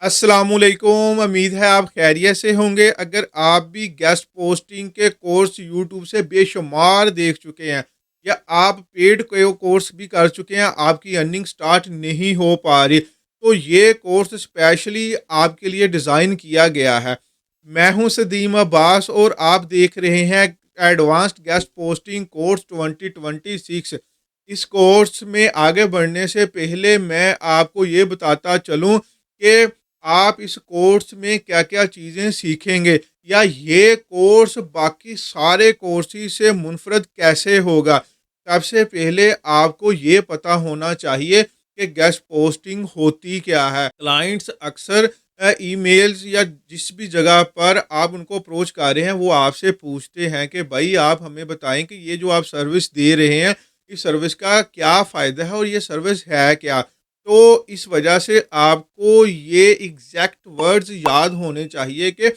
अस्सलामुअलैकुम। उम्मीद है आप खैरियत से होंगे। अगर आप भी गेस्ट पोस्टिंग के कोर्स यूट्यूब से बेशुमार देख चुके हैं या आप पेड कोर्स भी कर चुके हैं, आपकी अर्निंग स्टार्ट नहीं हो पा रही, तो ये कोर्स स्पेशली आपके लिए डिज़ाइन किया गया है। मैं हूं सदीम अब्बास और आप देख रहे हैं एडवांस्ड गेस्ट पोस्टिंग कोर्स 2026। इस कोर्स में आगे बढ़ने से पहले मैं आपको ये बताता चलूं कि आप इस कोर्स में क्या-क्या चीज़ें सीखेंगे या ये कोर्स बाकी सारे कोर्सेज़ से मुनफ़रद कैसे होगा। सबसे पहले आपको ये पता होना चाहिए कि गेस्ट पोस्टिंग होती क्या है। क्लाइंट्स अक्सर ईमेल्स या जिस भी जगह पर आप उनको अप्रोच कर रहे हैं, वो आपसे पूछते हैं कि भाई आप हमें बताएँ कि ये जो आप सर्विस दे रहे हैं, इस सर्विस का क्या फ़ायदा है और ये सर्विस है क्या? तो इस वजह से आपको ये एग्जैक्ट वर्ड्स याद होने चाहिए कि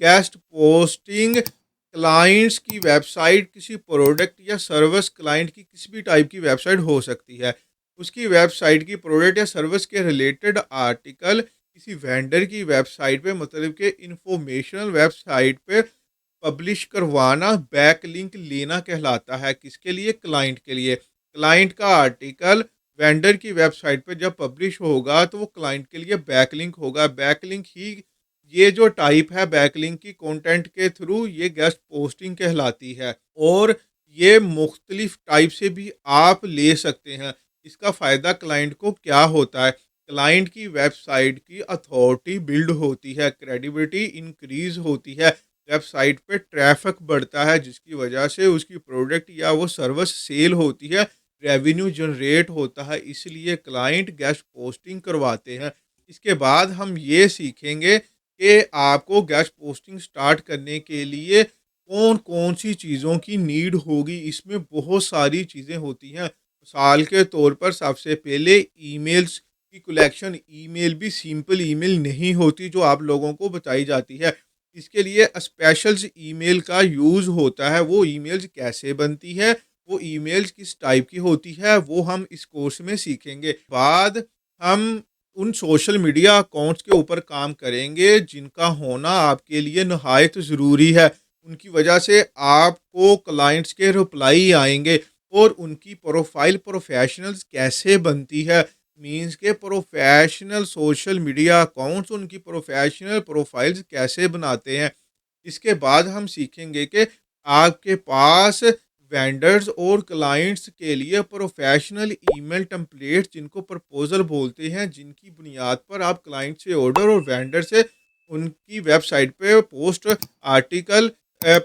गेस्ट पोस्टिंग क्लाइंट्स की वेबसाइट किसी प्रोडक्ट या सर्विस, क्लाइंट की किसी भी टाइप की वेबसाइट हो सकती है। उसकी वेबसाइट की प्रोडक्ट या सर्विस के रिलेटेड आर्टिकल किसी वेंडर की वेबसाइट पे, मतलब कि इंफॉर्मेशनल वेबसाइट पे पब्लिश करवाना बैकलिंक लेना कहलाता है। किसके लिए? क्लाइंट के लिए। क्लाइंट का आर्टिकल वेंडर की वेबसाइट पे जब पब्लिश होगा तो वो क्लाइंट के लिए बैकलिंक होगा। बैकलिंक ही ये जो टाइप है बैकलिंक की कंटेंट के थ्रू, ये गेस्ट पोस्टिंग कहलाती है। और ये मुख्तलिफ टाइप से भी आप ले सकते हैं। इसका फ़ायदा क्लाइंट को क्या होता है? क्लाइंट की वेबसाइट की अथॉरिटी बिल्ड होती है, क्रेडिबिलिटी इंक्रीज होती है, वेबसाइट पे ट्रैफिक बढ़ता है, जिसकी वजह से उसकी प्रोडक्ट या वो सर्विस सेल होती है, रेवेन्यू जनरेट होता है। इसलिए क्लाइंट गेस्ट पोस्टिंग करवाते हैं। इसके बाद हम ये सीखेंगे कि आपको गेस्ट पोस्टिंग स्टार्ट करने के लिए कौन कौन सी चीज़ों की नीड होगी। इसमें बहुत सारी चीज़ें होती हैं। मिसाल के तौर पर सबसे पहले ईमेल्स की कलेक्शन। ईमेल भी सिंपल ईमेल नहीं होती जो आप लोगों को बताई जाती है। इसके लिए स्पेशल्स ईमेल का यूज़ होता है। वो ईमेल्स कैसे बनती है, वो ईमेल्स किस टाइप की होती है, वो हम इस कोर्स में सीखेंगे। बाद हम उन सोशल मीडिया अकाउंट्स के ऊपर काम करेंगे जिनका होना आपके लिए नहायत ज़रूरी है। उनकी वजह से आपको क्लाइंट्स के रिप्लाई आएँगे और उनकी प्रोफ़ाइल प्रोफ़ेशनल्स कैसे बनती है। मीन्स के प्रोफ़ेशनल सोशल मीडिया अकाउंट्स उनकी प्रोफ़ेशनल प्रोफ़ाइल्स कैसे बनाते हैं। इसके बाद हम सीखेंगे कि आपके पास वेंडर्स और क्लाइंट्स के लिए प्रोफेशनल ईमेल टेम्पलेट्स, जिनको प्रपोजल बोलते हैं, जिनकी बुनियाद पर आप क्लाइंट से ऑर्डर और वेंडर से उनकी वेबसाइट पे पोस्ट आर्टिकल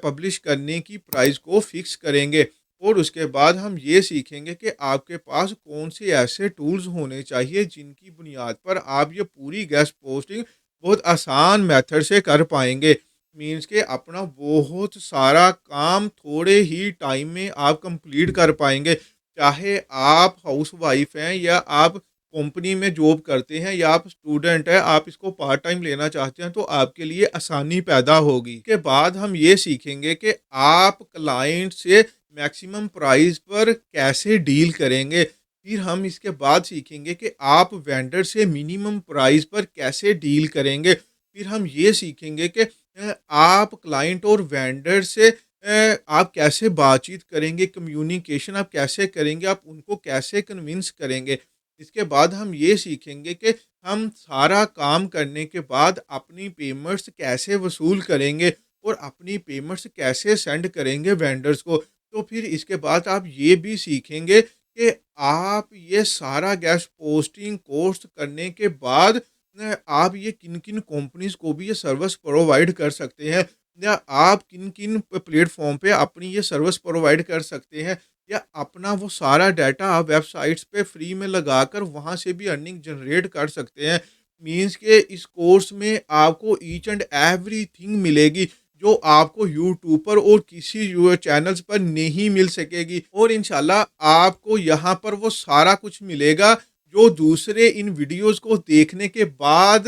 पब्लिश करने की प्राइस को फिक्स करेंगे। और उसके बाद हम ये सीखेंगे कि आपके पास कौन से ऐसे टूल्स होने चाहिए जिनकी बुनियाद पर आप ये पूरी गेस्ट पोस्टिंग बहुत आसान मेथड से कर पाएंगे। मीन्स के अपना बहुत सारा काम थोड़े ही टाइम में आप कंप्लीट कर पाएँगे। चाहे आप हाउसवाइफ़ हैं या आप कंपनी में जॉब करते हैं या आप स्टूडेंट हैं, आप इसको पार्ट टाइम लेना चाहते हैं, तो आपके लिए आसानी पैदा होगी। के बाद हम ये सीखेंगे कि आप क्लाइंट से मैक्सिमम प्राइस पर कैसे डील करेंगे। फिर हम इसके बाद सीखेंगे कि आप वेंडर से मिनिमम प्राइस पर कैसे डील करेंगे। फिर हम ये सीखेंगे कि आप क्लाइंट और वेंडर से आप कैसे बातचीत करेंगे, कम्युनिकेशन आप कैसे करेंगे, आप उनको कैसे कन्विंस करेंगे। इसके बाद हम ये सीखेंगे कि हम सारा काम करने के बाद अपनी पेमेंट्स कैसे वसूल करेंगे और अपनी पेमेंट्स कैसे सेंड करेंगे वेंडर्स को। तो फिर इसके बाद आप ये भी सीखेंगे कि आप ये सारा गेस्ट पोस्टिंग कोर्स करने के बाद आप ये किन-किन कंपनीज़ को भी ये सर्विस प्रोवाइड कर सकते हैं, या आप किन-किन प्लेटफ़ॉर्म पे अपनी ये सर्विस प्रोवाइड कर सकते हैं, या अपना वो सारा डाटा आप वेबसाइट्स पे फ्री में लगाकर वहाँ से भी अर्निंग जनरेट कर सकते हैं। मीन्स के इस कोर्स में आपको ईच एंड एवरीथिंग मिलेगी जो आपको यूट्यूब पर और किसी चैनल्स पर नहीं मिल सकेगी। और इंशाल्लाह आपको यहाँ पर वो सारा कुछ मिलेगा जो दूसरे इन वीडियोस को देखने के बाद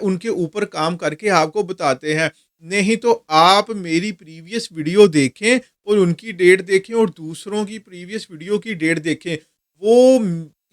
उनके ऊपर काम करके आपको बताते हैं। नहीं तो आप मेरी प्रीवियस वीडियो देखें और उनकी डेट देखें और दूसरों की प्रीवियस वीडियो की डेट देखें। वो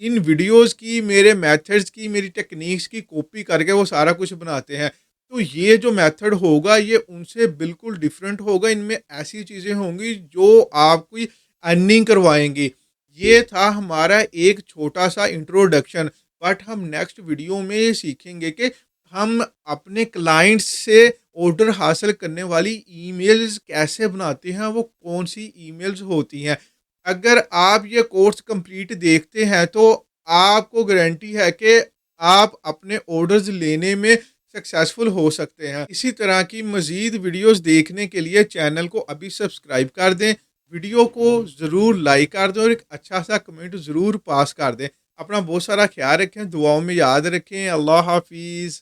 इन वीडियोज़ की, मेरे मेथड्स की, मेरी टेक्नीक्स की कॉपी करके वो सारा कुछ बनाते हैं। तो ये जो मेथड होगा ये उनसे बिल्कुल डिफरेंट होगा। इनमें ऐसी चीज़ें होंगी जो आपकी अर्निंग करवाएँगी। ये था हमारा एक छोटा-सा इंट्रोडक्शन, बट हम नेक्स्ट वीडियो में ये सीखेंगे कि हम अपने क्लाइंट्स से ऑर्डर हासिल करने वाली ईमेल्स कैसे बनाते हैं, वो कौन-सी ईमेल्स होती हैं। अगर आप ये कोर्स कंप्लीट देखते हैं तो आपको गारंटी है कि आप अपने ऑर्डर्स लेने में सक्सेसफुल हो सकते हैं। इसी तरह की मज़ीद वीडियोज़ देखने के लिए चैनल को अभी सब्सक्राइब कर दें, वीडियो को ज़रूर लाइक कर दें और एक अच्छा-सा कमेंट ज़रूर पास कर दें। अपना बहुत सारा ख़्याल रखें, दुआओं में याद रखें। अल्लाह हाफ़िज़।